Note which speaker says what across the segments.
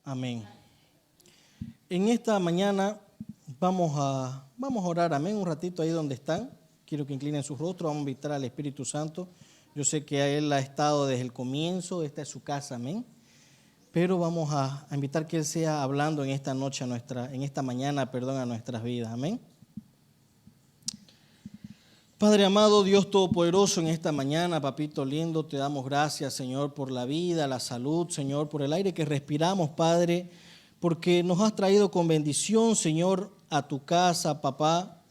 Speaker 1: Amén. En esta mañana vamos a orar, amén, un ratito ahí donde están. Quiero que inclinen sus rostros, vamos a invitar al Espíritu Santo. Yo sé que Él ha estado desde el comienzo, esta es su casa, amén. Pero vamos a invitar que Él sea hablando en esta noche, en esta mañana, a nuestras vidas, amén. Padre amado, Dios Todopoderoso, en esta mañana, papito lindo, te damos gracias, Señor, por la vida, la salud, Señor, por el aire que respiramos, Padre, porque nos has traído con bendición, Señor, a tu casa, papá,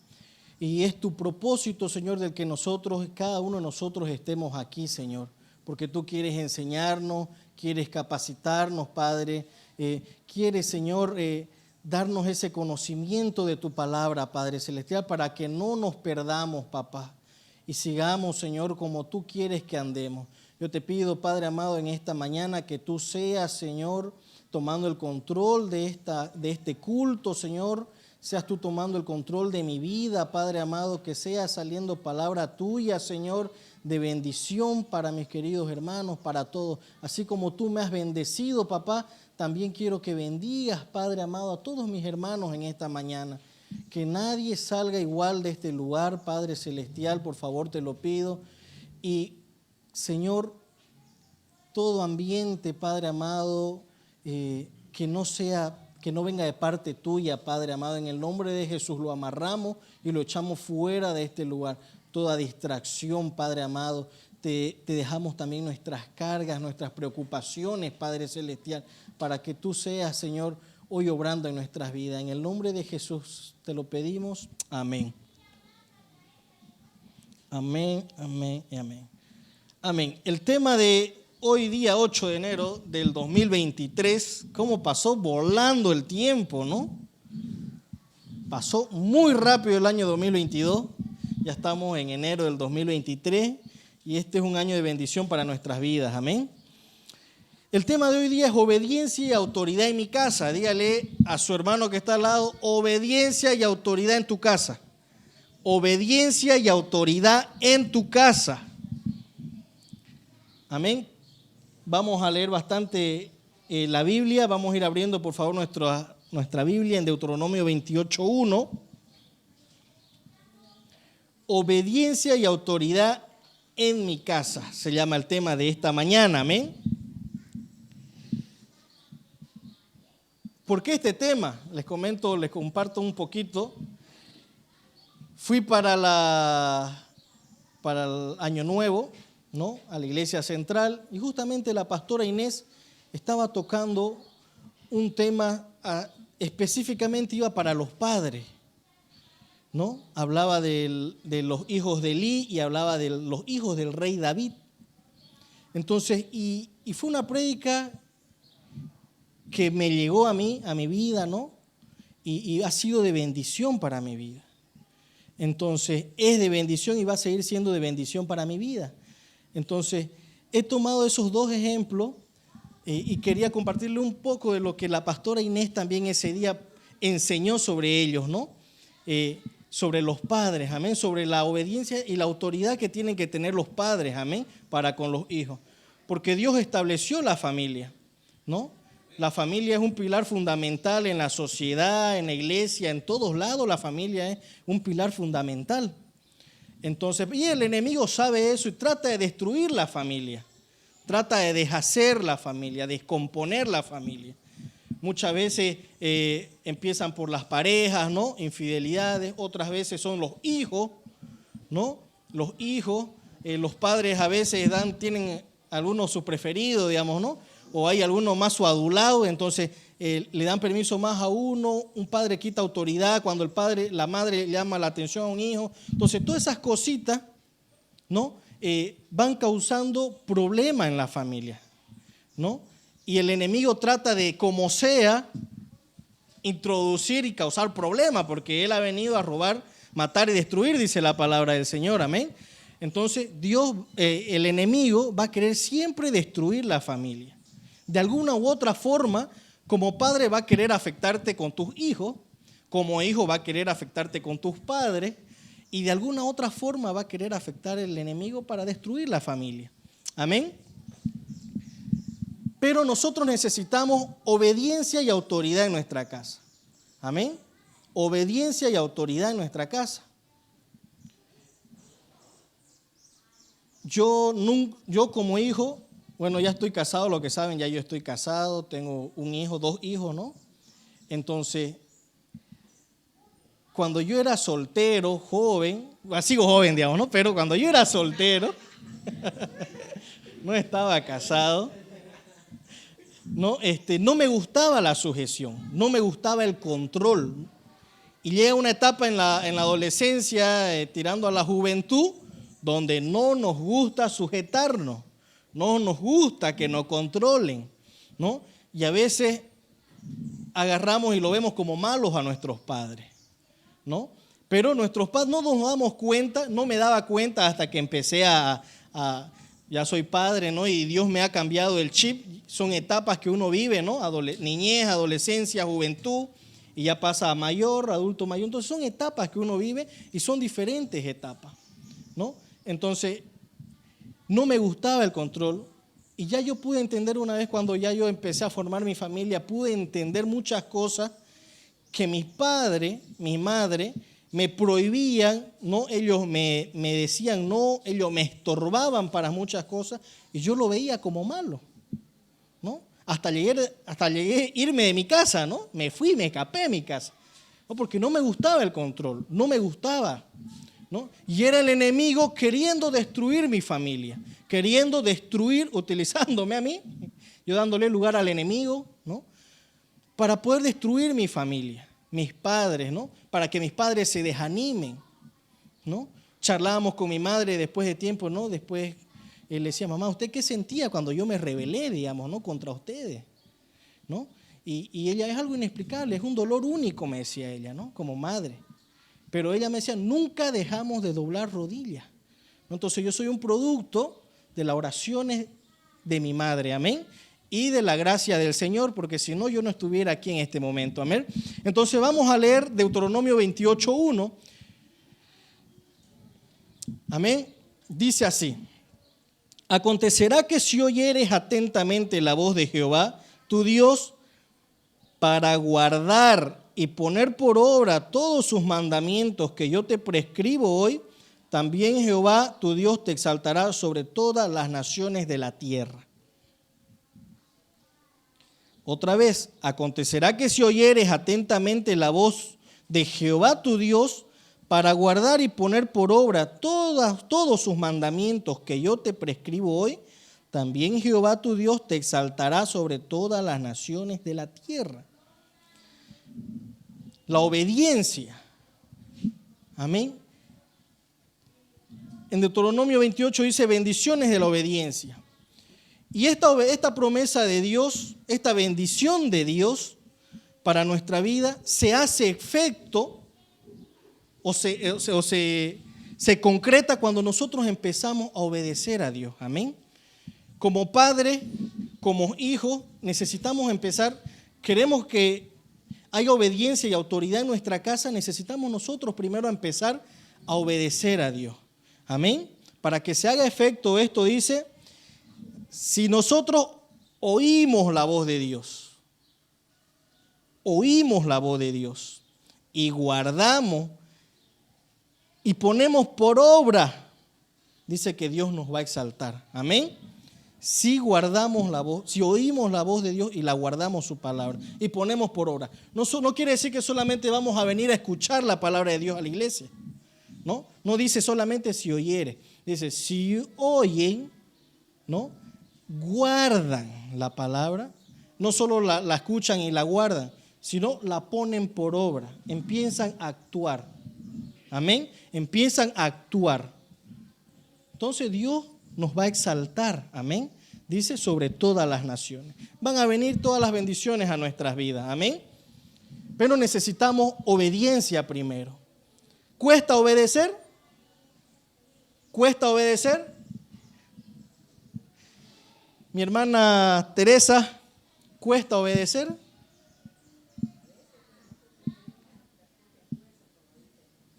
Speaker 1: y es tu propósito, Señor, del que nosotros, cada uno de nosotros estemos aquí, Señor, porque tú quieres enseñarnos, quieres capacitarnos, Padre, quieres, Señor, darnos ese conocimiento de tu palabra, Padre Celestial, para que no nos perdamos, papá, y sigamos, Señor, como tú quieres que andemos. Yo te pido, Padre amado, en esta mañana que tú seas, Señor, tomando el control de este culto, Señor, seas tú tomando el control de mi vida, Padre amado, que sea saliendo palabra tuya, Señor, de bendición para mis queridos hermanos, para todos. Así como tú me has bendecido, papá, también quiero que bendigas, Padre amado, a todos mis hermanos en esta mañana. Que nadie salga igual de este lugar, Padre Celestial, por favor te lo pido. Y, Señor, todo ambiente, Padre amado, que no venga de parte tuya, Padre amado, en el nombre de Jesús lo amarramos y lo echamos fuera de este lugar. Toda distracción, Padre amado, te dejamos también nuestras cargas, nuestras preocupaciones, Padre Celestial, para que tú seas, Señor, hoy obrando en nuestras vidas. En el nombre de Jesús te lo pedimos. Amén. Amén, amén y amén. Amén. El tema de hoy día 8 de enero del 2023, ¿cómo pasó volando el tiempo, no? Pasó muy rápido el año 2022, ya estamos en enero del 2023 y este es un año de bendición para nuestras vidas, amén. El tema de hoy día es obediencia y autoridad en mi casa. Dígale a su hermano que está al lado, obediencia y autoridad en tu casa. Obediencia y autoridad en tu casa. Amén. Vamos a leer bastante la Biblia. Vamos a ir abriendo, por favor, nuestra Biblia en Deuteronomio 28:1. Obediencia y autoridad en mi casa. Se llama el tema de esta mañana. Amén. ¿Por qué este tema? Les comparto un poquito. Fui para el Año Nuevo, ¿no? A la iglesia central y justamente la pastora Inés estaba tocando un tema específicamente iba para los padres, ¿no? Hablaba de los hijos de Elí y hablaba de los hijos del rey David. Entonces, y fue una prédica que me llegó a mí, a mi vida, ¿no? Y ha sido de bendición para mi vida. Entonces, es de bendición y va a seguir siendo de bendición para mi vida. Entonces, he tomado esos dos ejemplos y quería compartirle un poco de lo que la pastora Inés también ese día enseñó sobre ellos, ¿no? Sobre los padres, amén, sobre la obediencia y la autoridad que tienen que tener los padres, amén, para con los hijos. Porque Dios estableció la familia, ¿no? La familia es un pilar fundamental en la sociedad, en la iglesia, en todos lados la familia es un pilar fundamental. Entonces, y el enemigo sabe eso y trata de destruir la familia, trata de deshacer la familia, descomponer la familia. Muchas veces empiezan por las parejas, ¿no? Infidelidades, otras veces son los hijos, ¿no? Los hijos, los padres a veces tienen algunos su preferido, digamos, ¿no? O hay alguno más su adulado, entonces le dan permiso más a uno, un padre quita autoridad cuando la madre llama la atención a un hijo. Entonces todas esas cositas, ¿no? Van causando problemas en la familia, ¿no? Y el enemigo trata de, como sea, introducir y causar problemas, porque él ha venido a robar, matar y destruir, dice la palabra del Señor, amén. Entonces Dios, el enemigo va a querer siempre destruir la familia. De alguna u otra forma, como padre va a querer afectarte con tus hijos, como hijo va a querer afectarte con tus padres, y de alguna u otra forma va a querer afectar el enemigo para destruir la familia. Amén. Pero nosotros necesitamos obediencia y autoridad en nuestra casa. Amén. Obediencia y autoridad en nuestra casa. Yo como hijo, bueno, ya estoy casado, lo que saben, ya yo estoy casado, tengo un hijo, 2 hijos, ¿no? Entonces, cuando yo era soltero, joven, sigo joven, digamos, ¿no? Pero cuando yo era soltero, no estaba casado, no me gustaba la sujeción, no me gustaba el control. Y llega una etapa en la adolescencia, tirando a la juventud, donde no nos gusta sujetarnos, no nos gusta que nos controlen, ¿no? Y a veces agarramos y lo vemos como malos a nuestros padres, ¿no? Pero nuestros padres no nos damos cuenta, no me daba cuenta hasta que empecé ya soy padre, ¿no? Y Dios me ha cambiado el chip. Son etapas que uno vive, ¿no? Niñez, adolescencia, juventud, y ya pasa a mayor, adulto mayor. Entonces son etapas que uno vive y son diferentes etapas, ¿no? Entonces, no me gustaba el control y ya yo pude entender una vez cuando ya yo empecé a formar mi familia, pude entender muchas cosas que mis padres, mi madre, me prohibían, ¿no? Ellos me decían no, ellos me estorbaban para muchas cosas y yo lo veía como malo, ¿no? Hasta llegué a irme de mi casa, ¿no? Me fui, me escapé de mi casa, ¿no? Porque no me gustaba el control, no me gustaba, ¿no? Y era el enemigo queriendo destruir mi familia, queriendo destruir, utilizándome a mí, yo dándole lugar al enemigo, ¿no? Para poder destruir mi familia, mis padres, ¿no? Para que mis padres se desanimen, ¿no? Charlábamos con mi madre después de tiempo, ¿no? Después él le decía, mamá, ¿usted qué sentía cuando yo me rebelé, digamos, ¿no? Contra ustedes, ¿no? Y ella, es algo inexplicable, es un dolor único, me decía ella, ¿no? Como madre. Pero ella me decía, nunca dejamos de doblar rodillas, ¿no? Entonces yo soy un producto de las oraciones de mi madre, amén, y de la gracia del Señor, porque si no, yo no estuviera aquí en este momento, amén. Entonces vamos a leer Deuteronomio 28:1, amén, dice así: acontecerá que si oyeres atentamente la voz de Jehová, tu Dios, para guardar y poner por obra todos sus mandamientos que yo te prescribo hoy, también Jehová tu Dios te exaltará sobre todas las naciones de la tierra. Otra vez, acontecerá que si oyeres atentamente la voz de Jehová tu Dios, para guardar y poner por obra todos sus mandamientos que yo te prescribo hoy, también Jehová tu Dios te exaltará sobre todas las naciones de la tierra. La obediencia. Amén. En Deuteronomio 28 dice bendiciones de la obediencia. Y esta promesa de Dios, esta bendición de Dios para nuestra vida se hace efecto o se concreta cuando nosotros empezamos a obedecer a Dios. Amén. Como padres, como hijos, necesitamos empezar, queremos que haya obediencia y autoridad en nuestra casa, necesitamos nosotros primero empezar a obedecer a Dios. Amén. Para que se haga efecto esto, dice, si nosotros oímos la voz de Dios y guardamos y ponemos por obra, dice que Dios nos va a exaltar. Amén. Si guardamos la voz, si oímos la voz de Dios y la guardamos su palabra y ponemos por obra. No quiere decir que solamente vamos a venir a escuchar la palabra de Dios a la iglesia. No dice solamente si oyere. Dice si oyen, ¿no? Guardan la palabra. No solo la escuchan y la guardan, sino la ponen por obra. Empiezan a actuar. Amén. Empiezan a actuar. Entonces Dios nos va a exaltar, amén, dice, sobre todas las naciones. Van a venir todas las bendiciones a nuestras vidas, amén. Pero necesitamos obediencia primero. ¿Cuesta obedecer? ¿Cuesta obedecer? Mi hermana Teresa, ¿cuesta obedecer?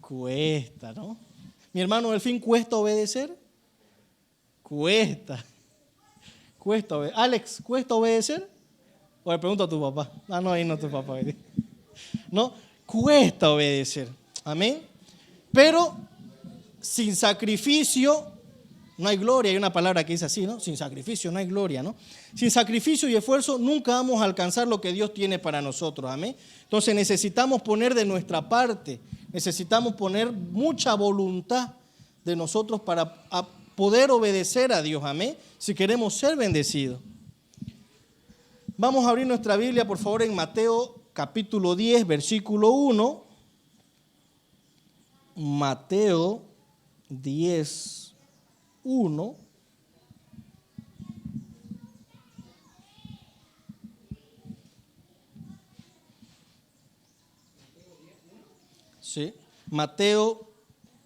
Speaker 1: Cuesta, ¿no? Mi hermano Delfín, ¿cuesta obedecer? Cuesta Alex, ¿cuesta obedecer? O le pregunto a tu papá. Ah, no, ahí no tu papá. No, cuesta obedecer. Amén. Pero sin sacrificio no hay gloria. Hay una palabra que dice así, ¿no? Sin sacrificio no hay gloria, ¿no? Sin sacrificio y esfuerzo nunca vamos a alcanzar lo que Dios tiene para nosotros. Amén. Entonces necesitamos poner de nuestra parte. Necesitamos poner mucha voluntad de nosotros para poder obedecer a Dios. Amén. Si queremos ser bendecidos. Vamos a abrir nuestra Biblia, por favor, en Mateo capítulo 10, versículo 1. Mateo 10, 1. Sí. Mateo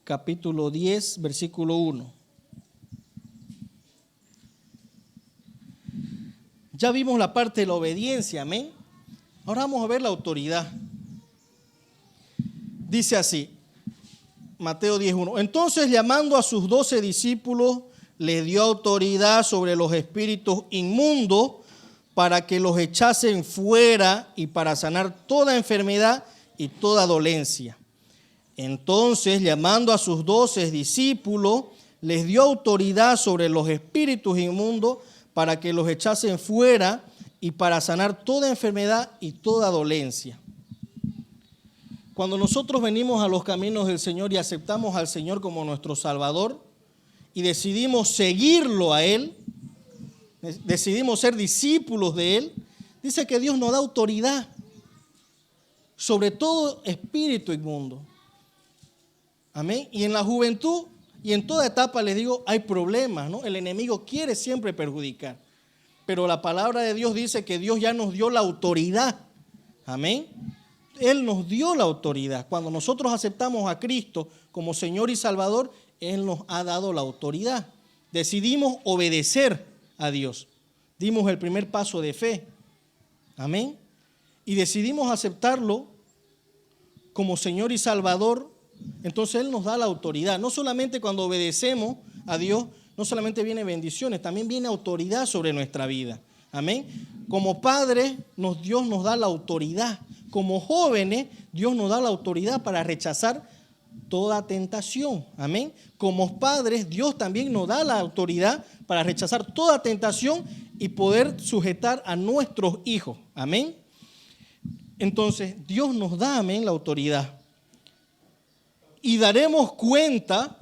Speaker 1: capítulo 10, versículo 1. Ya vimos la parte de la obediencia, amén. Ahora vamos a ver la autoridad. Dice así, Mateo 10:1. Entonces, llamando a sus 12 discípulos, les dio autoridad sobre los espíritus inmundos para que los echasen fuera y para sanar toda enfermedad y toda dolencia. Entonces, llamando a sus 12 discípulos, les dio autoridad sobre los espíritus inmundos para que los echasen fuera y para sanar toda enfermedad y toda dolencia. Cuando nosotros venimos a los caminos del Señor y aceptamos al Señor como nuestro Salvador y decidimos seguirlo a Él, decidimos ser discípulos de Él, dice que Dios nos da autoridad sobre todo espíritu inmundo. Amén. Y en la juventud y en toda etapa les digo, hay problemas, ¿no? El enemigo quiere siempre perjudicar. Pero la palabra de Dios dice que Dios ya nos dio la autoridad. Amén. Él nos dio la autoridad. Cuando nosotros aceptamos a Cristo como Señor y Salvador, Él nos ha dado la autoridad. Decidimos obedecer a Dios. Dimos el primer paso de fe. Amén. Y decidimos aceptarlo como Señor y Salvador. Entonces Él nos da la autoridad. No solamente cuando obedecemos a Dios, no solamente viene bendiciones, también viene autoridad sobre nuestra vida. Amén. Como padres, Dios nos da la autoridad. Como jóvenes, Dios nos da la autoridad para rechazar toda tentación. Amén. Como padres, Dios también nos da la autoridad para rechazar toda tentación y poder sujetar a nuestros hijos. Amén. Entonces, Dios nos da, amén, la autoridad. Y daremos cuenta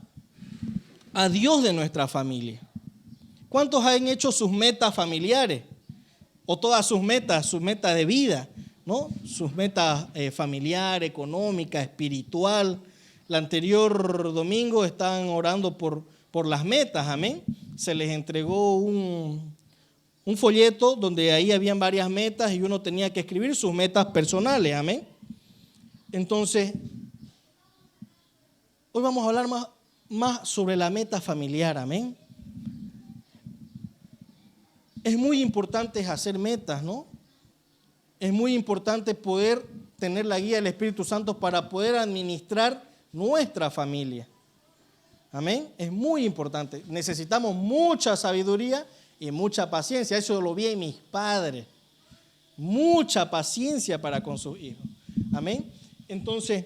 Speaker 1: a Dios de nuestra familia. ¿Cuántos han hecho sus metas familiares? O todas sus metas de vida, ¿no? Sus metas familiar, económica, espiritual. El anterior domingo estaban orando por las metas, amén. Se les entregó un folleto donde ahí habían varias metas y uno tenía que escribir sus metas personales, amén. Entonces, hoy vamos a hablar más sobre la meta familiar, amén. Es muy importante hacer metas, ¿no? Es muy importante poder tener la guía del Espíritu Santo para poder administrar nuestra familia. Amén. Es muy importante. Necesitamos mucha sabiduría y mucha paciencia. Eso lo vi en mis padres. Mucha paciencia para con sus hijos. Amén. Entonces,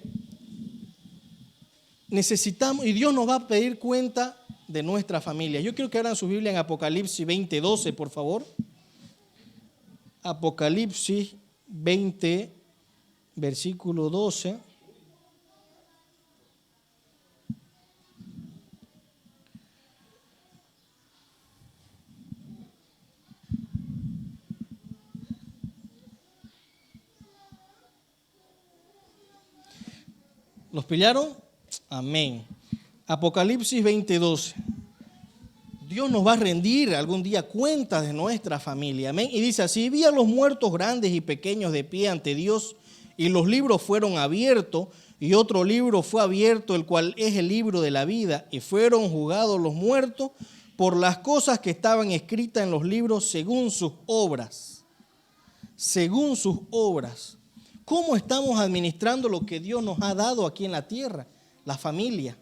Speaker 1: necesitamos, y Dios nos va a pedir cuenta de nuestra familia. Yo quiero que abran su Biblia en Apocalipsis 20:12, por favor. Apocalipsis 20, versículo 12. ¿Los pillaron? Amén. Apocalipsis 20:12. Dios nos va a rendir algún día cuentas de nuestra familia. Amén. Y dice así: vi a los muertos grandes y pequeños de pie ante Dios, y los libros fueron abiertos, y otro libro fue abierto, el cual es el libro de la vida, y fueron juzgados los muertos por las cosas que estaban escritas en los libros según sus obras. Según sus obras. ¿Cómo estamos administrando lo que Dios nos ha dado aquí en la tierra? La familia.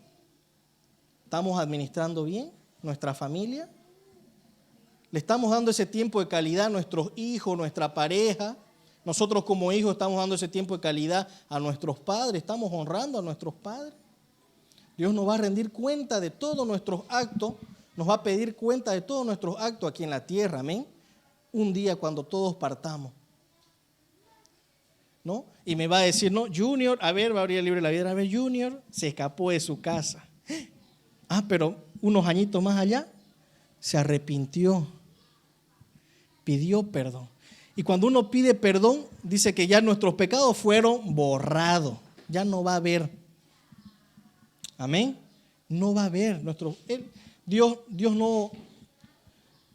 Speaker 1: ¿Estamos administrando bien nuestra familia? Le estamos dando ese tiempo de calidad a nuestros hijos, nuestra pareja. Nosotros como hijos estamos dando ese tiempo de calidad a nuestros padres. Estamos honrando a nuestros padres. Dios nos va a rendir cuenta de todos nuestros actos. Nos va a pedir cuenta de todos nuestros actos aquí en la tierra. Amén. Un día cuando todos partamos, ¿no? Y me va a decir, no, Junior, a ver, va a abrir el libro de la vida. A ver, Junior se escapó de su casa. Ah, pero unos añitos más allá se arrepintió. Pidió perdón. Y cuando uno pide perdón, dice que ya nuestros pecados fueron borrados. Ya no va a haber. Amén. No va a haber. Dios no.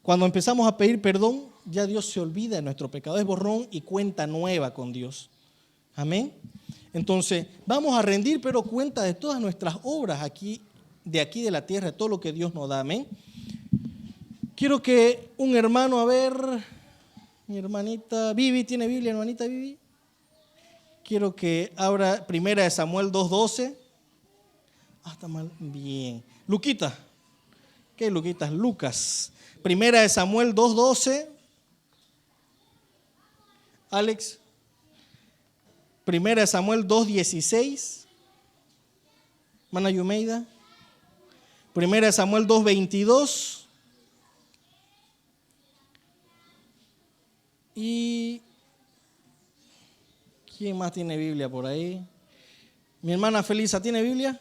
Speaker 1: Cuando empezamos a pedir perdón, ya Dios se olvida de nuestro pecado. Es borrón y cuenta nueva con Dios. Amén. Entonces, vamos a rendir pero cuenta de todas nuestras obras aquí de la tierra, de todo lo que Dios nos da. Amén. Quiero que un hermano, a ver, mi hermanita Vivi, ¿tiene Biblia, hermanita Vivi? Quiero que abra 1 Samuel 2:12. Ah, está mal, bien. Luquita, ¿qué es Luquita? Lucas. 1 Samuel 2:12. Alex. 1 Samuel 2:16. Mana Yumeida. 1 Samuel 2:22. ¿Y quién más tiene Biblia por ahí? Mi hermana Felisa, ¿tiene Biblia?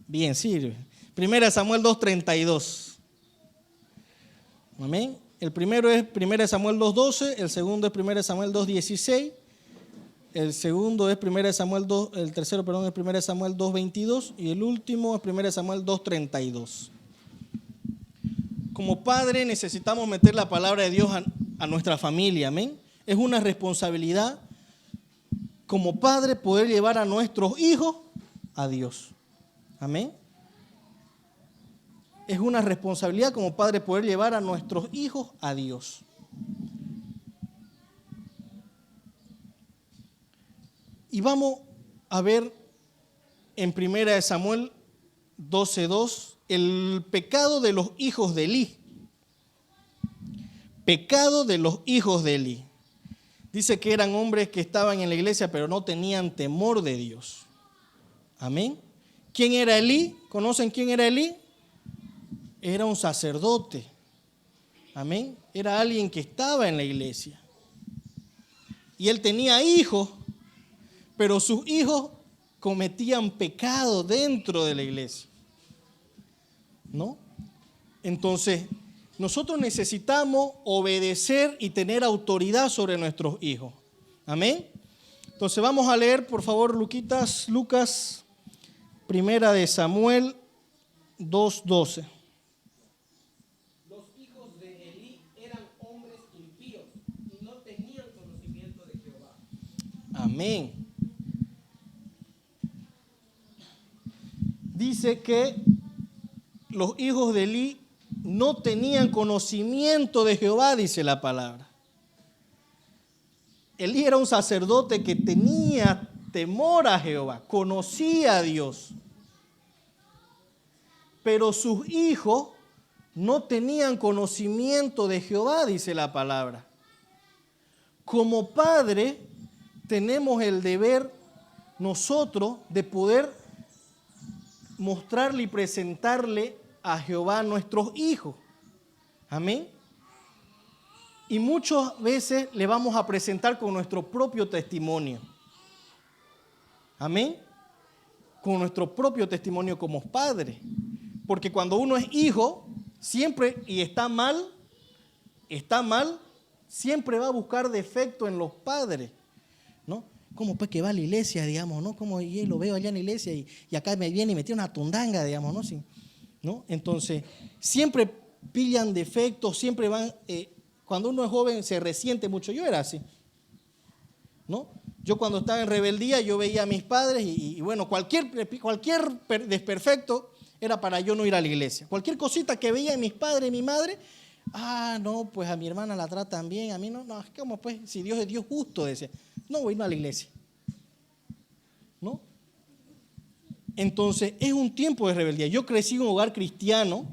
Speaker 1: Bien, sirve. 1 Samuel 2:32. Amén. El primero es 1 Samuel 2:12, el segundo es 1 Samuel 2:16, el segundo es 1 Samuel 2, el tercero, perdón, es 1 Samuel 2:22 y el último es 1 Samuel 2:32. Como padre necesitamos meter la palabra de Dios a nuestra familia, amén. Es una responsabilidad como padre poder llevar a nuestros hijos a Dios, amén. Es una responsabilidad como padre poder llevar a nuestros hijos a Dios. Y vamos a ver en 1 Samuel 12:2 el pecado de los hijos de Elí. Pecado de los hijos de Elí. Dice que eran hombres que estaban en la iglesia pero no tenían temor de Dios. Amén. ¿Quién era Elí? ¿Conocen quién era Elí? Era un sacerdote. Amén. Era alguien que estaba en la iglesia. Y él tenía hijos, pero sus hijos cometían pecado dentro de la iglesia, ¿no? Entonces, nosotros necesitamos obedecer y tener autoridad sobre nuestros hijos. Amén. Entonces, vamos a leer, por favor, Lucas 1 Samuel 2:12.
Speaker 2: Los hijos de Elí eran hombres impíos y no tenían conocimiento de Jehová.
Speaker 1: Amén. Dice que los hijos de Elí no tenían conocimiento de Jehová, dice la palabra. Elí era un sacerdote que tenía temor a Jehová, conocía a Dios. Pero sus hijos no tenían conocimiento de Jehová, dice la palabra. Como padre, tenemos el deber nosotros de poder mostrarle y presentarle a Jehová a nuestros hijos. Amén. Y muchas veces le vamos a presentar con nuestro propio testimonio. Amén. Con nuestro propio testimonio como padre. Porque cuando uno es hijo, siempre, y está mal, siempre va a buscar defecto en los padres, ¿no? Como pues que va a la iglesia, digamos, ¿no? Como yo lo veo allá en la iglesia y acá me viene y me tiene una tundanga, digamos, ¿no? Sí, ¿no? Entonces, siempre pillan defectos, siempre van, cuando uno es joven se resiente mucho. Yo era así, ¿no? Yo cuando estaba en rebeldía, yo veía a mis padres y bueno, cualquier desperfecto era para yo no ir a la iglesia. Cualquier cosita que veía en mis padres y mi madre, no, pues a mi hermana la tratan bien, a mí no, ¿cómo pues? Si Dios es Dios justo, decía, no voy a ir a la iglesia, ¿no? Entonces, es un tiempo de rebeldía. Yo crecí en un hogar cristiano,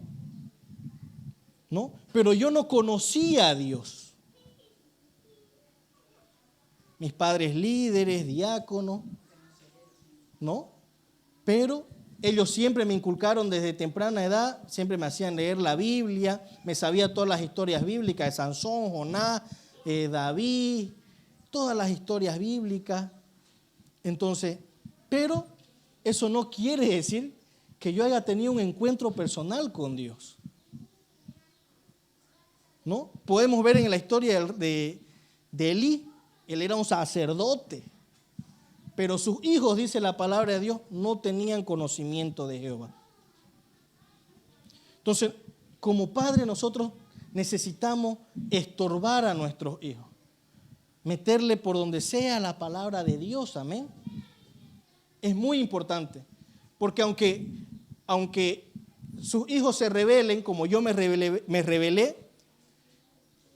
Speaker 1: ¿no? Pero yo no conocía a Dios. Mis padres líderes, diáconos, ¿no? Pero ellos siempre me inculcaron desde temprana edad, siempre me hacían leer la Biblia, me sabía todas las historias bíblicas de Sansón, Jonás, David, todas las historias bíblicas. Entonces, pero eso no quiere decir que yo haya tenido un encuentro personal con Dios, ¿no? Podemos ver en la historia de Elí, él era un sacerdote, pero sus hijos, dice la palabra de Dios, no tenían conocimiento de Jehová. Entonces, como padres nosotros necesitamos estorbar a nuestros hijos, meterle por donde sea la palabra de Dios, amén. Es muy importante, porque aunque sus hijos se rebelen, como yo me rebelé,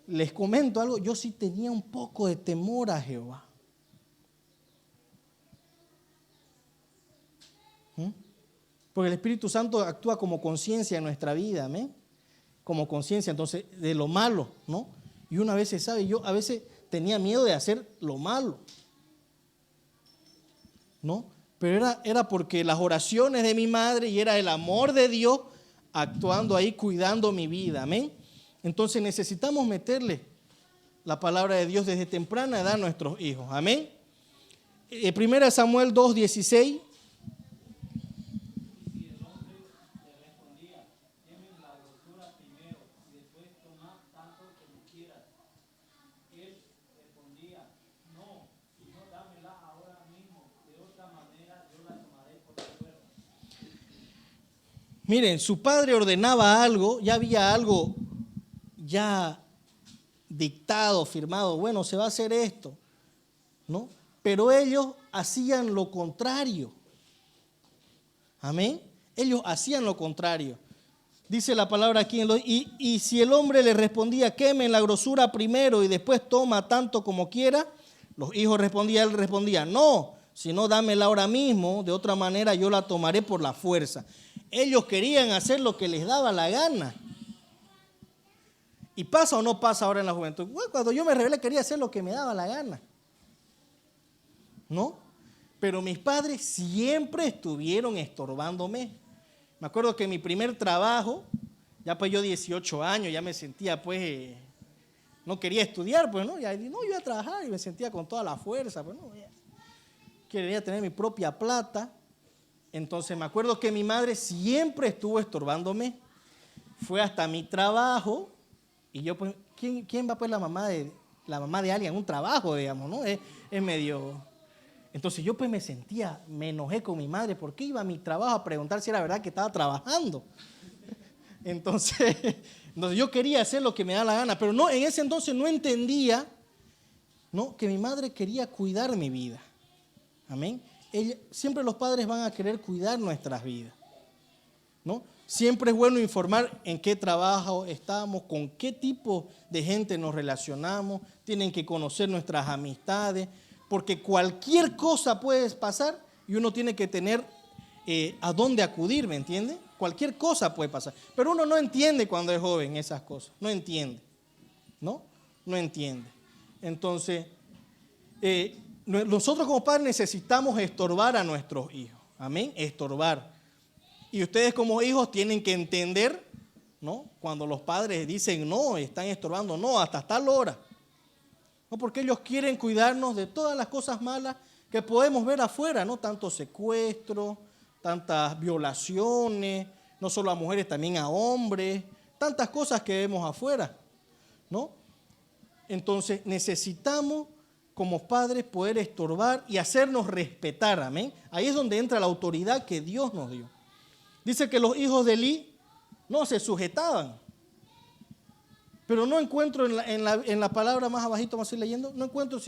Speaker 1: les comento algo, yo sí tenía un poco de temor a Jehová. Porque el Espíritu Santo actúa como conciencia en nuestra vida, amén. Como conciencia, entonces, de lo malo, ¿no? Y uno a veces sabe, yo a veces tenía miedo de hacer lo malo, ¿no? Pero era porque las oraciones de mi madre y era el amor de Dios actuando ahí, cuidando mi vida, amén. Entonces necesitamos meterle la palabra de Dios desde temprana edad a nuestros hijos, amén. 1 Samuel 2:16. Miren, su padre ordenaba algo, ya había algo ya dictado, firmado, bueno, se va a hacer esto, ¿no? Pero ellos hacían lo contrario. Amén. Ellos hacían lo contrario. Dice la palabra aquí, y si el hombre le respondía, quemen la grosura primero y después toma tanto como quiera, los hijos respondían, él respondía, no, sino dámela ahora mismo, de otra manera yo la tomaré por la fuerza. Ellos querían hacer lo que les daba la gana. ¿Y pasa o no pasa ahora en la juventud? Bueno, cuando yo me rebelé quería hacer lo que me daba la gana, ¿no? Pero mis padres siempre estuvieron estorbándome. Me acuerdo que mi primer trabajo, ya pues yo 18 años, ya me sentía pues, no quería estudiar, pues no, yo iba a trabajar y me sentía con toda la fuerza, pues no, quería tener mi propia plata. Entonces me acuerdo que mi madre siempre estuvo estorbándome, fue hasta mi trabajo y yo pues, ¿quién va pues la mamá de alguien, un trabajo, digamos, ¿no? Es medio... Entonces yo pues me enojé con mi madre porque iba a mi trabajo a preguntar si era verdad que estaba trabajando. Entonces yo quería hacer lo que me da la gana, pero no, en ese entonces no entendía, ¿no?, que mi madre quería cuidar mi vida. Amén. Siempre los padres van a querer cuidar nuestras vidas, ¿no? Siempre es bueno informar en qué trabajo estamos, con qué tipo de gente nos relacionamos, tienen que conocer nuestras amistades, porque cualquier cosa puede pasar y uno tiene que tener a dónde acudir, ¿me entiende? Cualquier cosa puede pasar, pero uno no entiende cuando es joven esas cosas, no entiende, ¿no? No entiende. Entonces, nosotros como padres necesitamos estorbar a nuestros hijos, amén, estorbar. Y ustedes como hijos tienen que entender, ¿no?, cuando los padres dicen no, están estorbando, no, hasta tal hora. No, porque ellos quieren cuidarnos de todas las cosas malas que podemos ver afuera, ¿no? Tantos secuestros, tantas violaciones, no solo a mujeres, también a hombres, tantas cosas que vemos afuera, ¿no? Entonces necesitamos como padres poder estorbar y hacernos respetar, amén. Ahí es donde entra la autoridad que Dios nos dio. Dice que los hijos de Elí no se sujetaban. Pero no encuentro en la palabra más abajito, vamos a ir leyendo, no encuentro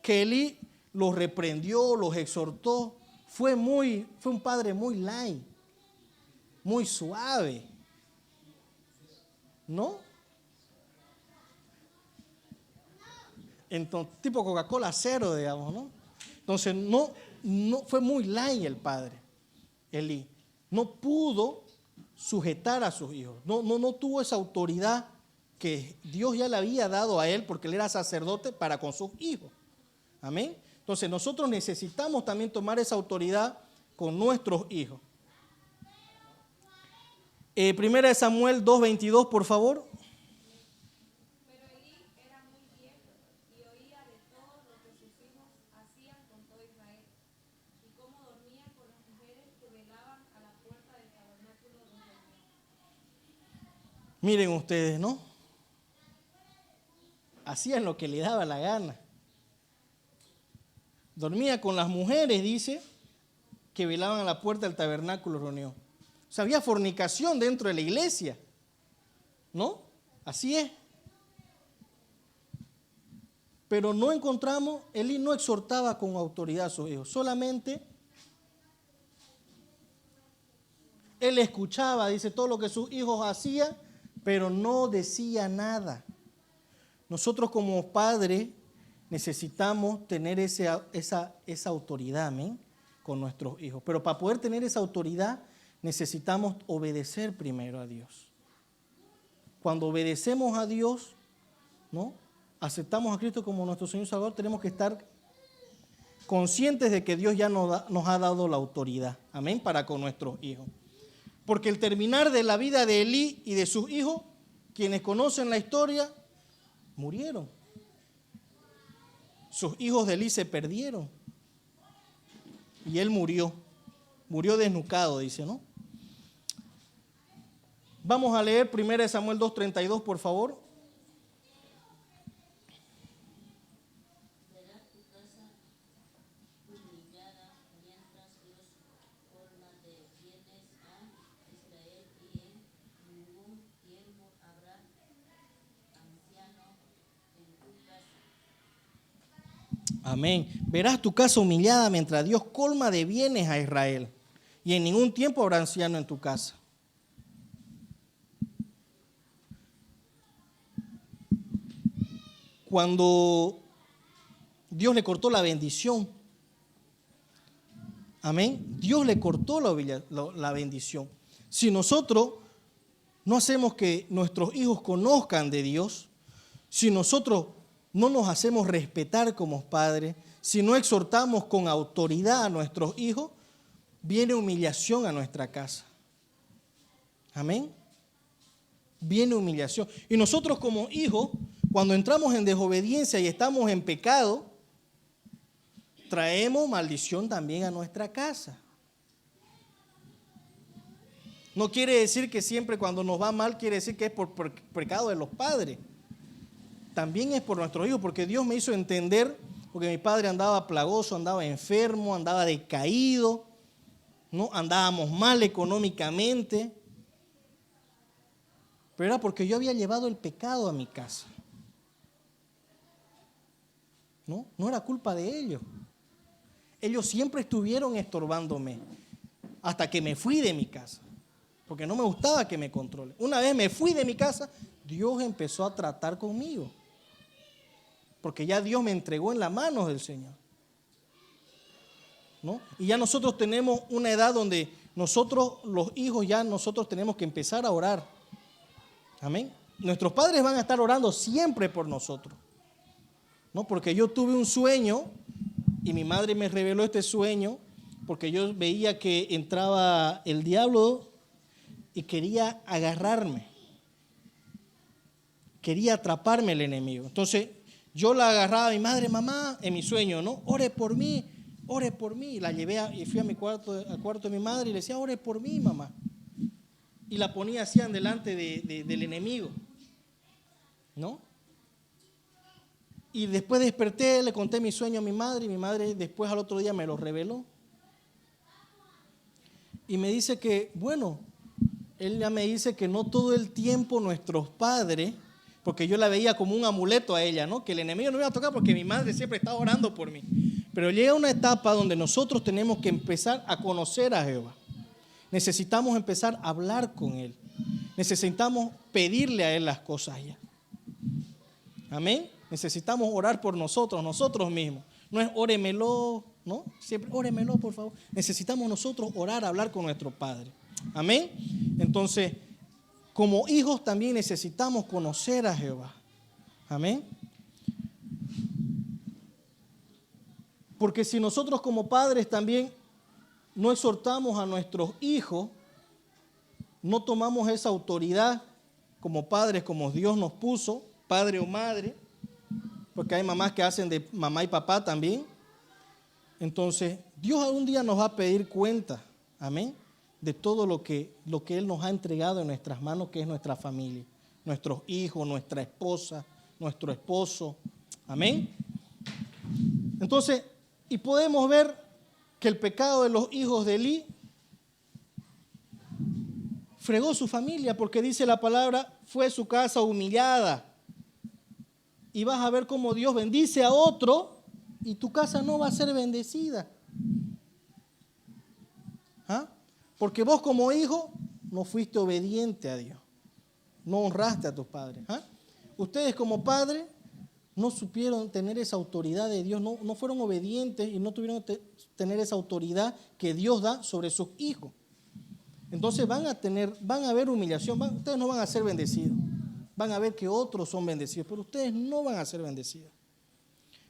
Speaker 1: que Elí los reprendió, los exhortó. Fue un padre muy light, muy suave, ¿no? Entonces, tipo Coca-Cola cero, digamos, ¿no? Entonces, no fue muy light el padre, Elí. No pudo sujetar a sus hijos. No tuvo esa autoridad que Dios ya le había dado a él porque él era sacerdote para con sus hijos. Amén. Entonces nosotros necesitamos también tomar esa autoridad con nuestros hijos. Primera de Samuel 2:22, por favor.
Speaker 3: Pero Elí era muy viejo y oía de todo lo que sus hijos hacían con todo Israel, y cómo dormían con las mujeres que velaban a la puerta del tabernáculo de reunión.
Speaker 1: Miren ustedes, ¿no? Hacían lo que le daba la gana. Dormía con las mujeres, dice, que velaban a la puerta del tabernáculo de reunión. O sea, había fornicación dentro de la iglesia, ¿no? Así es. Pero no encontramos, Elí no exhortaba con autoridad a sus hijos, solamente él escuchaba, dice, todo lo que sus hijos hacían, pero no decía nada. Nosotros como padres necesitamos tener esa autoridad, ¿amén?, con nuestros hijos. Pero para poder tener esa autoridad necesitamos obedecer primero a Dios. Cuando obedecemos a Dios, ¿no?, aceptamos a Cristo como nuestro Señor y Salvador, tenemos que estar conscientes de que Dios ya nos ha dado la autoridad, amén, para con nuestros hijos. Porque el terminar de la vida de Elí y de sus hijos, quienes conocen la historia, murieron. Sus hijos de Elí se perdieron. Y él murió desnucado, dice, ¿no? Vamos a leer 1 Samuel 2:32, por favor.
Speaker 4: Verás tu casa humillada mientras Dios colma de bienes a Israel, y en ningún tiempo habrá anciano en tu casa.
Speaker 1: Amén. Verás tu casa humillada mientras Dios colma de bienes a Israel. Y en ningún tiempo habrá anciano en tu casa. Cuando Dios le cortó la bendición, amén, Dios le cortó la bendición. Si nosotros no hacemos que nuestros hijos conozcan de Dios, si nosotros no nos hacemos respetar como padres, si no exhortamos con autoridad a nuestros hijos, viene humillación a nuestra casa. Amén. Viene humillación. Y nosotros como hijos, cuando entramos en desobediencia y estamos en pecado, traemos maldición también a nuestra casa. No quiere decir que siempre cuando nos va mal, quiere decir que es por pecado de los padres. También es por nuestros hijos, porque Dios me hizo entender, porque mi padre andaba plagoso, andaba enfermo, andaba decaído, ¿no? Andábamos mal económicamente, pero era porque yo había llevado el pecado a mi casa. No era culpa de ellos. Ellos siempre estuvieron estorbándome hasta que me fui de mi casa, porque no me gustaba que me controle. Una vez me fui de mi casa, Dios empezó a tratar conmigo, porque ya Dios me entregó en las manos del Señor, ¿no? Y ya nosotros tenemos una edad donde nosotros, los hijos, ya nosotros tenemos que empezar a orar. Amén. Nuestros padres van a estar orando siempre por nosotros, ¿no? Porque yo tuve un sueño y mi madre me reveló este sueño porque yo veía que entraba el diablo y quería agarrarme, quería atraparme el enemigo. Entonces yo la agarraba a mi madre, mamá, en mi sueño, ¿no? Ore por mí, ore por mí. Y la llevé y fui a mi cuarto, al cuarto de mi madre y le decía, ore por mí, mamá. Y la ponía así delante del enemigo, ¿no? Y después desperté, le conté mi sueño a mi madre y mi madre después al otro día me lo reveló. Y me dice que, bueno, él ya me dice que no todo el tiempo nuestros padres, porque yo la veía como un amuleto a ella, ¿no? Que el enemigo no me iba a tocar porque mi madre siempre estaba orando por mí. Pero llega una etapa donde nosotros tenemos que empezar a conocer a Jehová. Necesitamos empezar a hablar con Él. Necesitamos pedirle a Él las cosas ya. Amén. Necesitamos orar por nosotros mismos. No es óremelo, ¿no? Siempre óremelo, por favor. Necesitamos nosotros orar, hablar con nuestro Padre. Amén. Entonces, como hijos también necesitamos conocer a Jehová. Amén. Porque si nosotros como padres también no exhortamos a nuestros hijos, no tomamos esa autoridad como padres, como Dios nos puso, padre o madre, porque hay mamás que hacen de mamá y papá también. Entonces, Dios algún día nos va a pedir cuenta, amén, de todo lo que Él nos ha entregado en nuestras manos, que es nuestra familia, nuestros hijos, nuestra esposa, nuestro esposo, amén. Entonces, y podemos ver que el pecado de los hijos de Elí fregó su familia, porque dice la palabra, fue su casa humillada. Y vas a ver cómo Dios bendice a otro y tu casa no va a ser bendecida. ¿Ah? Porque vos como hijo no fuiste obediente a Dios, no honraste a tus padres. ¿Ah? Ustedes como padres no supieron tener esa autoridad de Dios, no fueron obedientes y no tuvieron tener esa autoridad que Dios da sobre sus hijos. Entonces van a haber humillación, ustedes no van a ser bendecidos. Van a ver que otros son bendecidos, pero ustedes no van a ser bendecidos.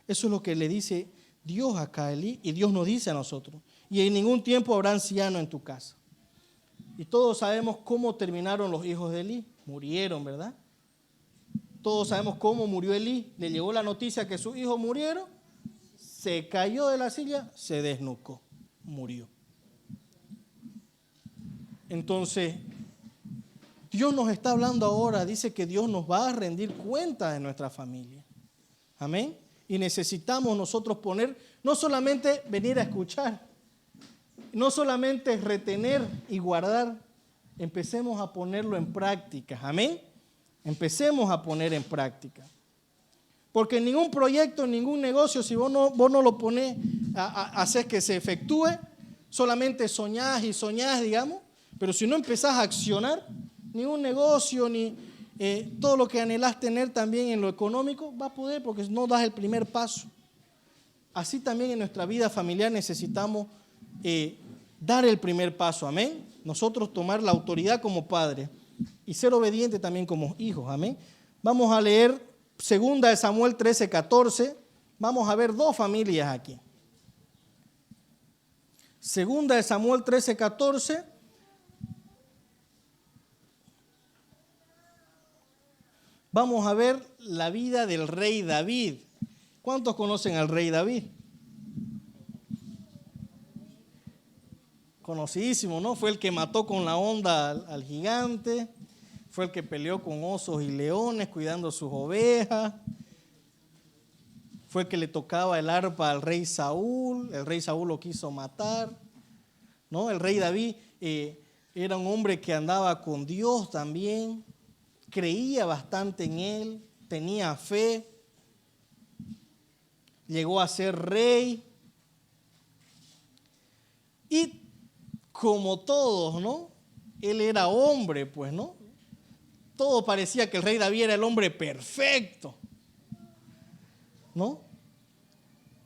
Speaker 1: Eso es lo que le dice Dios acá a Elí y Dios nos dice a nosotros. Y en ningún tiempo habrá anciano en tu casa. Y todos sabemos cómo terminaron los hijos de Elí. Murieron, ¿verdad? Todos sabemos cómo murió Elí. Le llegó la noticia que sus hijos murieron, se cayó de la silla, se desnucó, murió. Entonces, Dios nos está hablando ahora, dice que Dios nos va a rendir cuenta de nuestra familia. Amén. Y necesitamos nosotros poner, no solamente venir a escuchar, no solamente retener y guardar, empecemos a ponerlo en práctica. Amén. Empecemos a poner en práctica. Porque en ningún proyecto, en ningún negocio, si vos no lo pones a hacer que se efectúe, solamente soñás y soñás, digamos, pero si no empezás a accionar, ningún negocio, ni todo lo que anhelás tener también en lo económico, va a poder porque no das el primer paso. Así también en nuestra vida familiar necesitamos dar el primer paso, amén. Nosotros tomar la autoridad como padres y ser obedientes también como hijos, amén. Vamos a leer 2 Samuel 13:14. Vamos a ver dos familias aquí. 2 Samuel 13:14. Vamos a ver la vida del rey David. ¿Cuántos conocen al rey David? Conocidísimo, ¿no? Fue el que mató con la honda al gigante, fue el que peleó con osos y leones cuidando sus ovejas, fue el que le tocaba el arpa al rey Saúl lo quiso matar, ¿no? El rey David era un hombre que andaba con Dios también, creía bastante en él, tenía fe, llegó a ser rey y como todos, ¿no? Él era hombre, pues, ¿no? Todo parecía que el rey David era el hombre perfecto, ¿no?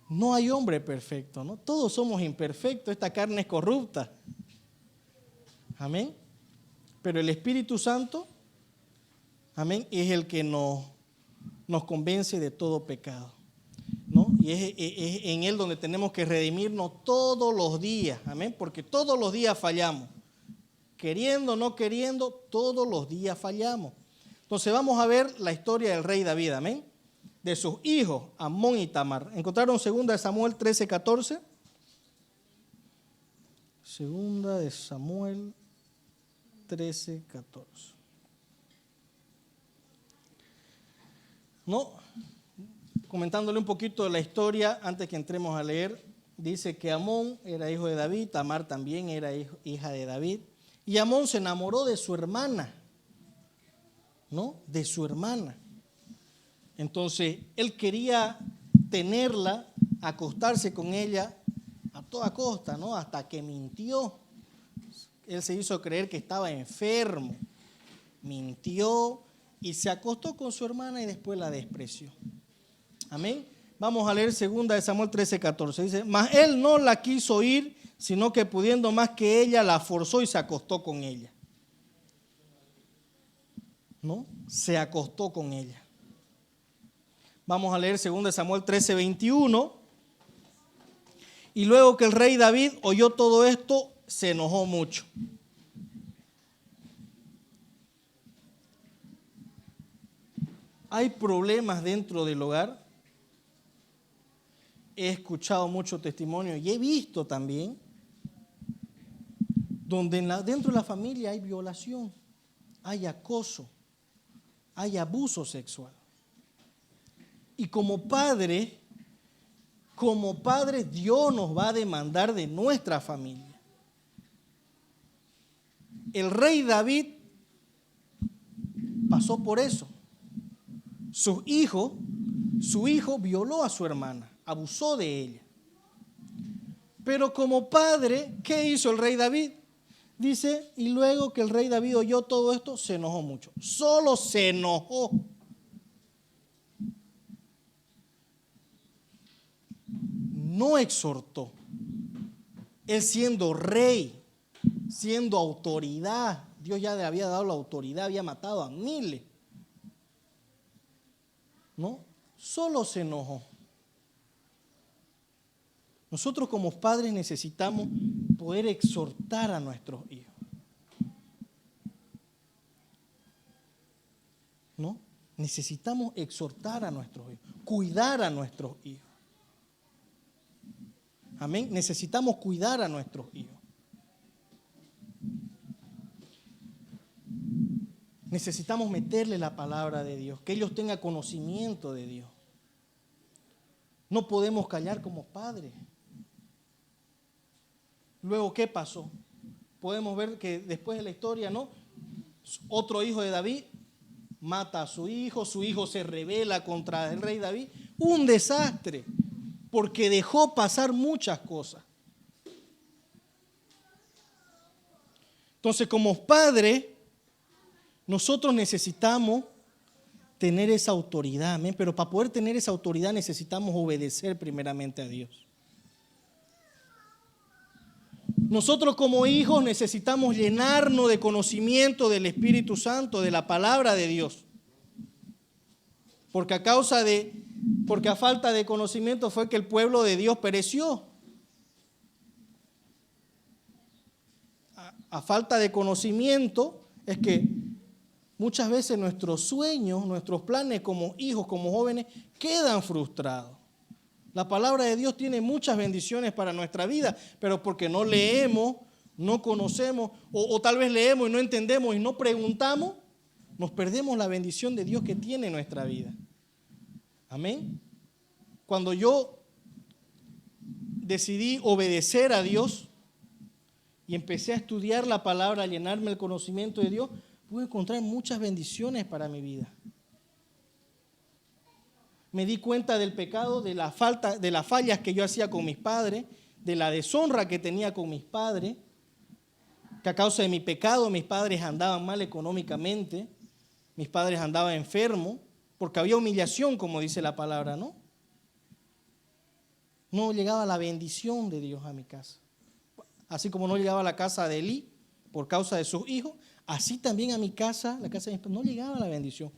Speaker 1: No hay hombre perfecto, ¿no? Todos somos imperfectos, esta carne es corrupta. Amén. Pero el Espíritu Santo, amén, es el que nos convence de todo pecado, ¿no? Y es en Él donde tenemos que redimirnos todos los días, amén, porque todos los días fallamos. Queriendo o no queriendo, todos los días fallamos. Entonces vamos a ver la historia del rey David, amén, de sus hijos, Amón y Tamar. ¿Encontraron 2 Samuel 13:14? 2 Samuel 13:14. No, comentándole un poquito de la historia antes que entremos a leer, dice que Amón era hijo de David, Tamar también era hija de David, y Amón se enamoró de su hermana, ¿no? De su hermana. Entonces, él quería tenerla, acostarse con ella a toda costa, ¿no? Hasta que mintió. Él se hizo creer que estaba enfermo, mintió y se acostó con su hermana y después la despreció. Amén. Vamos a leer 2 Samuel 13:14. Dice, mas él no la quiso oír, sino que pudiendo más que ella, la forzó y se acostó con ella. ¿No? Se acostó con ella. Vamos a leer 2 Samuel 13:21. Y luego que el rey David oyó todo esto, se enojó mucho. Hay problemas dentro del hogar. He escuchado mucho testimonio y he visto también donde dentro de la familia hay violación, hay acoso, hay abuso sexual. Y como padre Dios nos va a demandar de nuestra familia. El rey David pasó por eso. Su hijo violó a su hermana, abusó de ella. Pero como padre, ¿qué hizo el rey David? Dice, y luego que el rey David oyó todo esto, se enojó mucho. Solo se enojó. No exhortó. Él siendo rey, siendo autoridad, Dios ya le había dado la autoridad, había matado a miles. ¿No? Solo se enojó. Nosotros como padres necesitamos poder exhortar a nuestros hijos. ¿No? Necesitamos exhortar a nuestros hijos, cuidar a nuestros hijos. Amén. Necesitamos cuidar a nuestros hijos. Necesitamos meterle la palabra de Dios, que ellos tengan conocimiento de Dios. No podemos callar como padres. Luego, ¿qué pasó? Podemos ver que después de la historia, ¿no? Otro hijo de David mata a su hijo se rebela contra el rey David. Un desastre, porque dejó pasar muchas cosas. Entonces, como padres, nosotros necesitamos tener esa autoridad, ¿amén? Pero para poder tener esa autoridad necesitamos obedecer primeramente a Dios. Nosotros como hijos necesitamos llenarnos de conocimiento del Espíritu Santo, de la palabra de Dios. Porque a falta de conocimiento fue que el pueblo de Dios pereció. A falta de conocimiento es que muchas veces nuestros sueños, nuestros planes como hijos, como jóvenes, quedan frustrados. La palabra de Dios tiene muchas bendiciones para nuestra vida, pero porque no leemos, no conocemos, o tal vez leemos y no entendemos y no preguntamos, nos perdemos la bendición de Dios que tiene en nuestra vida. Amén. Cuando yo decidí obedecer a Dios y empecé a estudiar la palabra, a llenarme el conocimiento de Dios, pude encontrar muchas bendiciones para mi vida. Me di cuenta del pecado, de las fallas que yo hacía con mis padres, de la deshonra que tenía con mis padres, que a causa de mi pecado mis padres andaban mal económicamente, mis padres andaban enfermos, porque había humillación, como dice la palabra, ¿no? No llegaba la bendición de Dios a mi casa. Así como no llegaba a la casa de Elí por causa de sus hijos, así también a mi casa, la casa de mis padres, no llegaba la bendición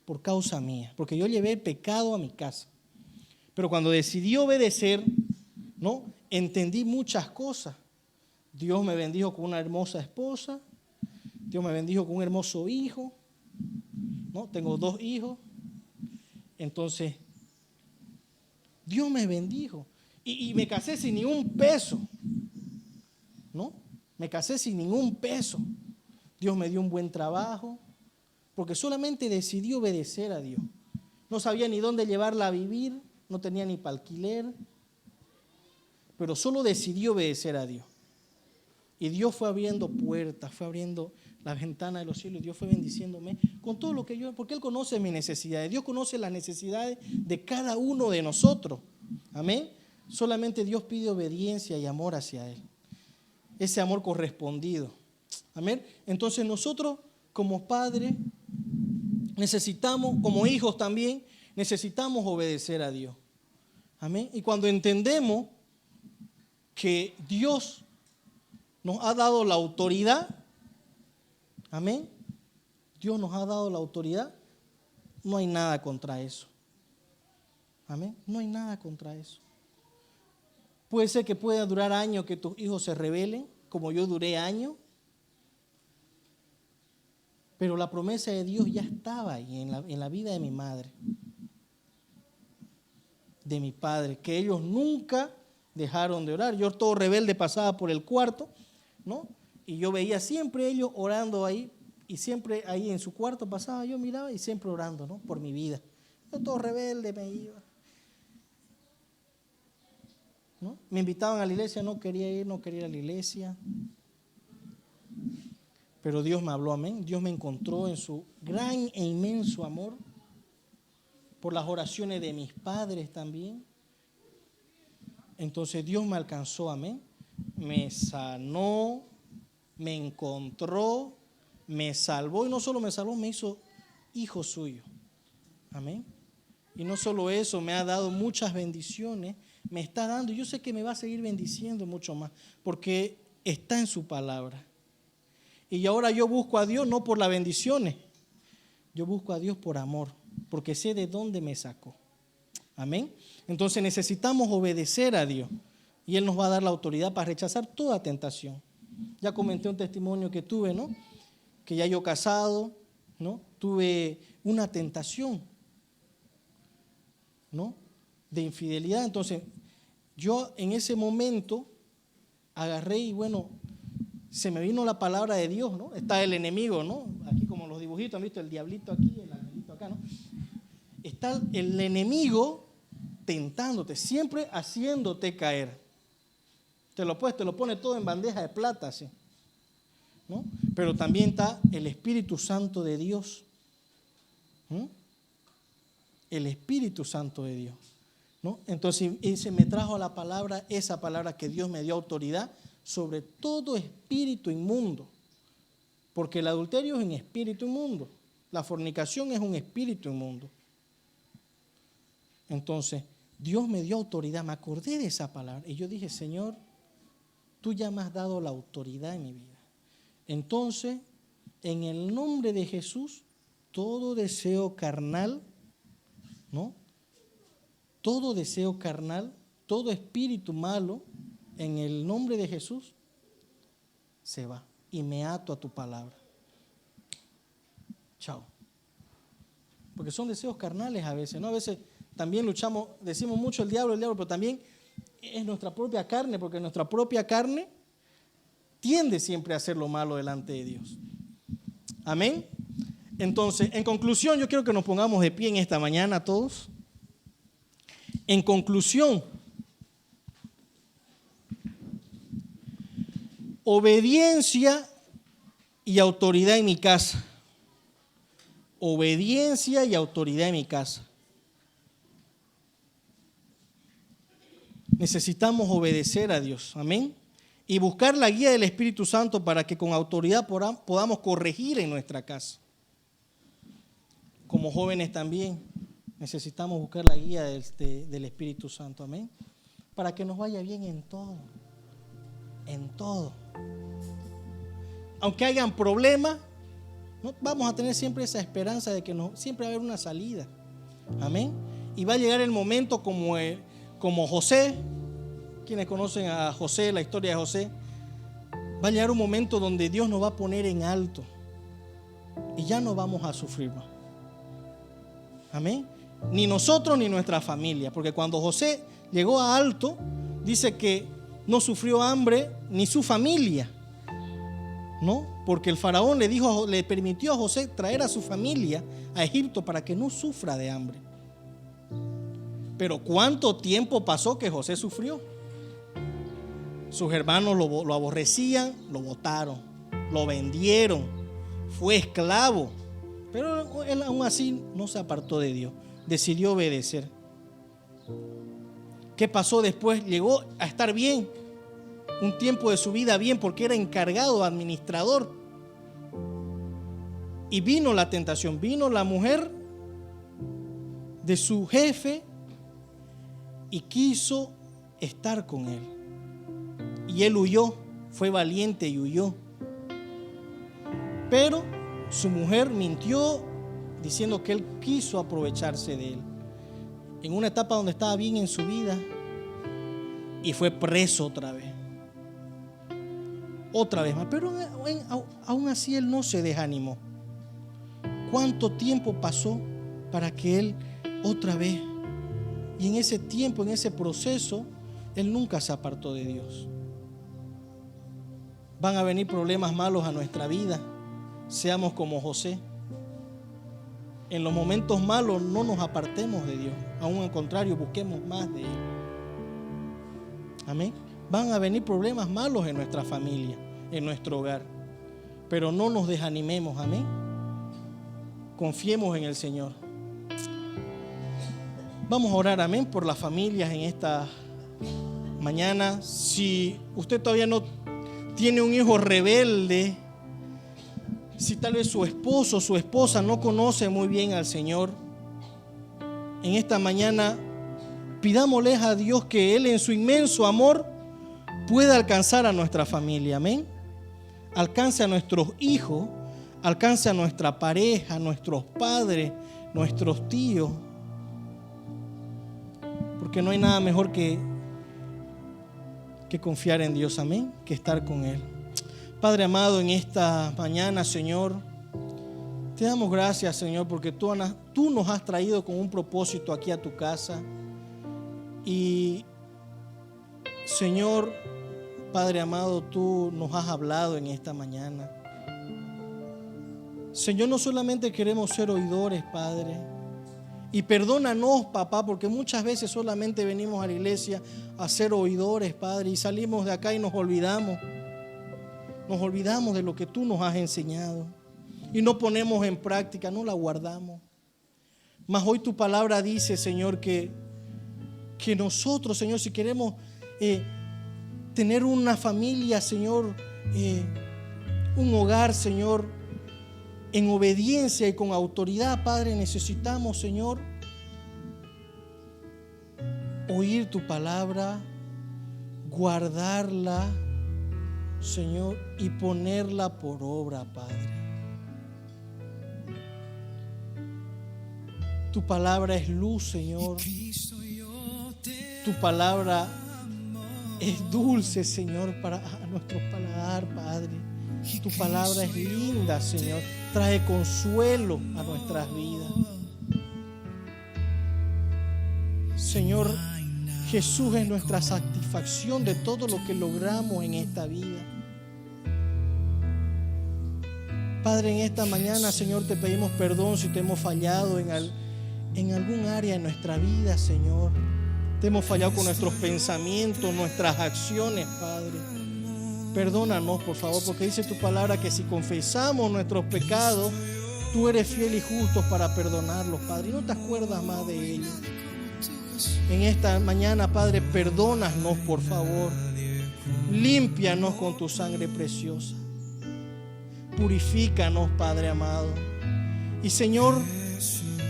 Speaker 1: por causa mía, porque yo llevé el pecado a mi casa. Pero cuando decidí obedecer, ¿no? Entendí muchas cosas. Dios me bendijo con una hermosa esposa, Dios me bendijo con un hermoso hijo, ¿no? Tengo 2 hijos. Entonces, Dios me bendijo. Y me casé sin ningún peso, ¿no? Me casé sin ningún peso. Dios me dio un buen trabajo, porque solamente decidí obedecer a Dios. No sabía ni dónde llevarla a vivir, no tenía ni para alquiler, pero solo decidí obedecer a Dios. Y Dios fue abriendo puertas, fue abriendo la ventana de los cielos, Dios fue bendiciéndome con todo lo que yo, porque Él conoce mis necesidades, Dios conoce las necesidades de cada uno de nosotros. Amén. Solamente Dios pide obediencia y amor hacia Él. Ese amor correspondido. Amén. Entonces nosotros como padres necesitamos, como hijos también, necesitamos obedecer a Dios. Amén. Y cuando entendemos que Dios nos ha dado la autoridad, amén, Dios nos ha dado la autoridad, no hay nada contra eso. Amén, no hay nada contra eso. Puede ser que pueda durar años que tus hijos se rebelen, como yo duré años, pero la promesa de Dios ya estaba ahí en la vida de mi madre, de mi padre, que ellos nunca dejaron de orar. Yo todo rebelde pasaba por el cuarto, ¿no? Y yo veía siempre ellos orando ahí, y siempre ahí en su cuarto pasaba, yo miraba y siempre orando, ¿no? Por mi vida. Yo todo rebelde me iba, ¿no? Me invitaban a la iglesia, no quería ir a la iglesia. Pero Dios me habló, amén. Dios me encontró en su gran e inmenso amor, por las oraciones de mis padres también. Entonces Dios me alcanzó, amén. Me sanó, me encontró, me salvó, y no solo me salvó, me hizo hijo suyo. Amén. Y no solo eso, me ha dado muchas bendiciones, me está dando, y yo sé que me va a seguir bendiciendo mucho más, porque está en su palabra. Y ahora yo busco a Dios no por las bendiciones, yo busco a Dios por amor, porque sé de dónde me sacó. Amén. Entonces necesitamos obedecer a Dios, y Él nos va a dar la autoridad para rechazar toda tentación. Ya comenté un testimonio que tuve, ¿no? Que ya yo casado, ¿no? Tuve una tentación, ¿no? De infidelidad. Entonces yo en ese momento agarré y bueno, se me vino la palabra de Dios, ¿no? Está el enemigo, ¿no? Aquí como los dibujitos, ¿han visto? El diablito aquí, el angelito acá, ¿no? Está el enemigo tentándote, siempre haciéndote caer. Te lo pone todo en bandeja de plata, ¿sí? ¿No? Pero también está el Espíritu Santo de Dios. El Espíritu Santo de Dios, ¿no? Entonces ese me trajo a la palabra, esa palabra que Dios me dio autoridad sobre todo espíritu inmundo, porque el adulterio es un espíritu inmundo, la fornicación es un espíritu inmundo. Entonces Dios me dio autoridad, me acordé de esa palabra y yo dije, Señor, tú ya me has dado la autoridad en mi vida. Entonces, en el nombre de Jesús, todo deseo carnal, ¿no? Todo deseo carnal, todo espíritu malo, en el nombre de Jesús, se va. Y me ato a tu palabra. Chao. Porque son deseos carnales a veces, ¿no? A veces también luchamos, decimos mucho el diablo, pero también es nuestra propia carne, porque nuestra propia carne tiende siempre a hacer lo malo delante de Dios. Amén. Entonces, en conclusión, yo quiero que nos pongamos de pie en esta mañana todos. En conclusión, obediencia y autoridad en mi casa. Obediencia y autoridad en mi casa. Necesitamos obedecer a Dios, amén, y buscar la guía del Espíritu Santo para que con autoridad podamos corregir en nuestra casa. Como jóvenes también necesitamos buscar la guía del Espíritu Santo, amén, para que nos vaya bien en todo, en todo. Aunque hayan problemas, ¿no? Vamos a tener siempre esa esperanza de que siempre va a haber una salida, amén, y va a llegar el momento como José, quienes conocen a José, la historia de José, va a llegar un momento donde Dios nos va a poner en alto y ya no vamos a sufrir más. Amén. Ni nosotros ni nuestra familia, porque cuando José llegó a alto, dice que no sufrió hambre ni su familia, ¿no? Porque el faraón le permitió a José traer a su familia a Egipto para que no sufra de hambre. Pero ¿cuánto tiempo pasó que José sufrió? Sus hermanos lo aborrecían, lo botaron, lo vendieron, fue esclavo. Pero él aún así no se apartó de Dios, decidió obedecer. ¿Qué pasó después? Llegó a estar bien, un tiempo de su vida bien, porque era encargado, administrador. Y vino la tentación, vino la mujer de su jefe y quiso estar con él. Y él huyó, fue valiente y huyó. Pero su mujer mintió diciendo que él quiso aprovecharse de él. En una etapa donde estaba bien en su vida, y fue preso otra vez. Otra vez más. Pero aún así él no se desanimó. ¿Cuánto tiempo pasó para que él otra vez? Y en ese tiempo, en ese proceso, él nunca se apartó de Dios. Van a venir problemas malos a nuestra vida. Seamos como José. En los momentos malos no nos apartemos de Dios. Aún al contrario, busquemos más de Él. Amén. Van a venir problemas malos en nuestra familia, en nuestro hogar. Pero no nos desanimemos. Amén. Confiemos en el Señor. Vamos a orar, amén, por las familias en esta mañana. Si usted todavía no tiene un hijo rebelde, si tal vez su esposo o su esposa no conoce muy bien al Señor, en esta mañana pidámosle a Dios que Él en su inmenso amor pueda alcanzar a nuestra familia, amén. Alcance a nuestros hijos, alcance a nuestra pareja, a nuestros padres, nuestros tíos, porque no hay nada mejor que confiar en Dios, amén, que estar con Él. Padre amado, en esta mañana, Señor, te damos gracias, Señor, porque tú nos has traído con un propósito aquí a tu casa. Y, Señor, Padre amado, tú nos has hablado en esta mañana. Señor, no solamente queremos ser oidores, Padre. Y perdónanos, papá, porque muchas veces solamente venimos a la iglesia a ser oidores, Padre, y salimos de acá y nos olvidamos. Nos olvidamos de lo que tú nos has enseñado y no ponemos en práctica, no la guardamos. Mas hoy tu palabra dice, Señor, que nosotros, Señor, si queremos tener una familia, Señor, un hogar, Señor, en obediencia y con autoridad, Padre, necesitamos, Señor, oír tu palabra, guardarla, Señor, y ponerla por obra, Padre. Tu palabra es luz, Señor. Tu palabra es dulce, Señor, para nuestro paladar, Padre. Tu palabra es linda, Señor. Trae consuelo a nuestras vidas. Señor, Jesús es nuestra satisfacción de todo lo que logramos en esta vida. Padre, en esta mañana, Señor, te pedimos perdón si te hemos fallado en algún área de nuestra vida, Señor. Te hemos fallado con nuestros pensamientos, nuestras acciones, Padre. Perdónanos, por favor, porque dice tu palabra que si confesamos nuestros pecados, tú eres fiel y justo para perdonarlos, Padre. Y no te acuerdas más de ellos. En esta mañana, Padre, perdónanos, por favor. Límpianos con tu sangre preciosa. Purifícanos, Padre amado. Y Señor,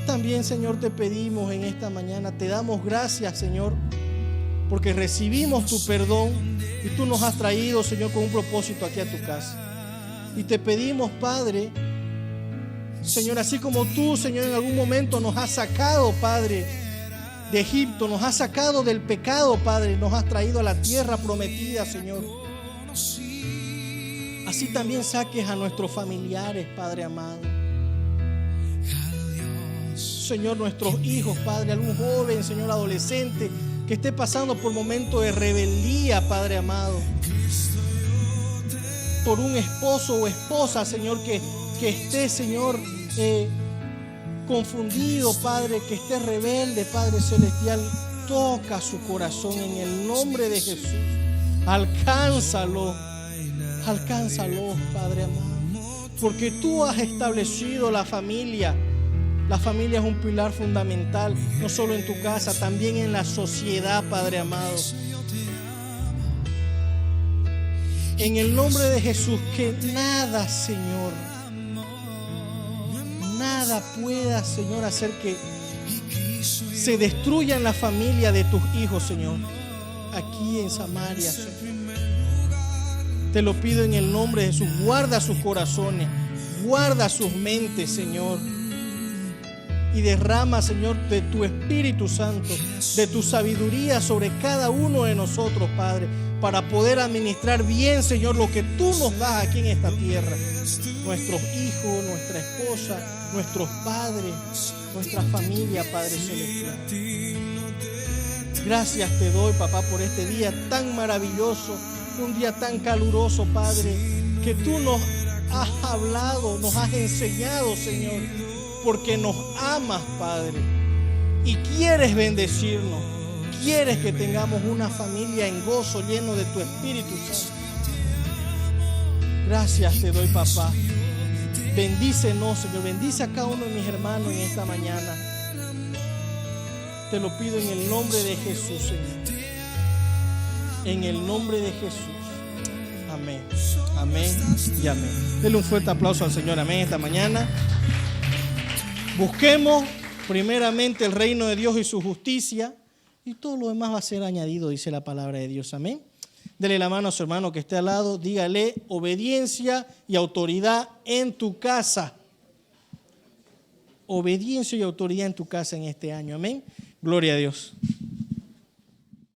Speaker 1: también, Señor, te pedimos en esta mañana, te damos gracias, Señor, porque recibimos tu perdón y tú nos has traído, Señor, con un propósito aquí a tu casa. Y te pedimos, Padre, Señor, así como tú, Señor, en algún momento nos has sacado, Padre, de Egipto, nos has sacado del pecado, Padre, nos has traído a la tierra prometida, Señor. Así también saques a nuestros familiares, Padre amado. Señor, nuestros hijos, Padre, algún joven, Señor, adolescente que esté pasando por momentos de rebeldía, Padre amado, por un esposo o esposa, Señor, que esté, Señor, confundido, Padre, que esté rebelde, Padre celestial, toca su corazón en el nombre de Jesús. Alcánzalo, Padre amado, porque tú has establecido la familia. La familia es un pilar fundamental, no solo en tu casa, también en la sociedad, Padre amado. En el nombre de Jesús, que nada, Señor, nada pueda, Señor, hacer que se destruya en la familia de tus hijos, Señor, aquí en Samaria, Señor. Te lo pido en el nombre de Jesús. Guarda sus corazones, guarda sus mentes, Señor. Y derrama, Señor, de tu Espíritu Santo, de tu sabiduría sobre cada uno de nosotros, Padre, para poder administrar bien, Señor, lo que tú nos das aquí en esta tierra. Nuestros hijos, nuestra esposa, nuestros padres, nuestra familia, Padre Celestial. Gracias te doy, papá, por este día tan maravilloso, un día tan caluroso, Padre, que tú nos has hablado, nos has enseñado, Señor, porque nos amas, Padre, y quieres bendecirnos, quieres que tengamos una familia en gozo, lleno de tu Espíritu Santo. Gracias te doy, papá. Bendícenos, Señor, bendice a cada uno de mis hermanos en esta mañana. Te lo pido en el nombre de Jesús, Señor. En el nombre de Jesús. Amén. Amén y amén. Denle un fuerte aplauso al Señor. Amén. Esta mañana busquemos primeramente el reino de Dios y su justicia, y todo lo demás va a ser añadido, dice la palabra de Dios. Amén. Dele la mano a su hermano que esté al lado. Dígale: obediencia y autoridad en tu casa. Obediencia y autoridad en tu casa en este año. Amén. Gloria a Dios.